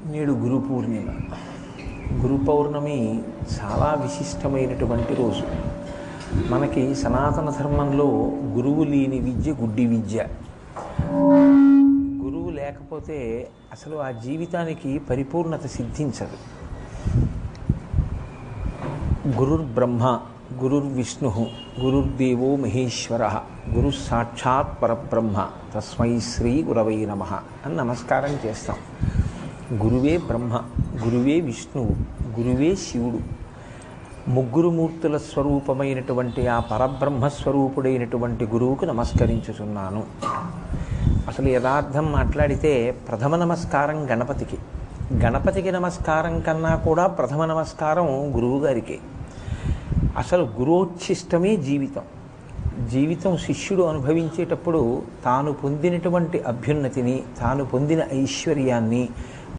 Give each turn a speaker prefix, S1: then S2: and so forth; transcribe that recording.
S1: నేడు గురు పూర్ణిమ. గురు పౌర్ణమి చాలా విశిష్టమైనటువంటి రోజు. మనకి సనాతన ధర్మంలో గురువు లేని విద్య గుడ్డి విద్య. గురువు లేకపోతే అసలు ఆ జీవితానికి పరిపూర్ణత సిద్ధించదు. గురుర్బ్రహ్మ గురుర్విష్ణు గురుర్దేవో మహేశ్వర గురు సాక్షాత్ పరబ్రహ్మ తస్మై శ్రీ గురవై నమః అని నమస్కారం చేస్తాం. గురువే బ్రహ్మ, గురువే విష్ణువు, గురువే శివుడు. ముగ్గురు మూర్తుల స్వరూపమైనటువంటి ఆ పరబ్రహ్మస్వరూపుడైనటువంటి గురువుకు నమస్కరించుచున్నాను. అసలు యథార్థం మాట్లాడితే ప్రథమ నమస్కారం గణపతికి. గణపతికి నమస్కారం కన్నా కూడా ప్రథమ నమస్కారం గురువుగారికి. అసలు గురోచ్ఛిష్టమే జీవితం. జీవితం శిష్యుడు అనుభవించేటప్పుడు తాను పొందినటువంటి అభ్యున్నతిని, తాను పొందిన ఐశ్వర్యాన్ని,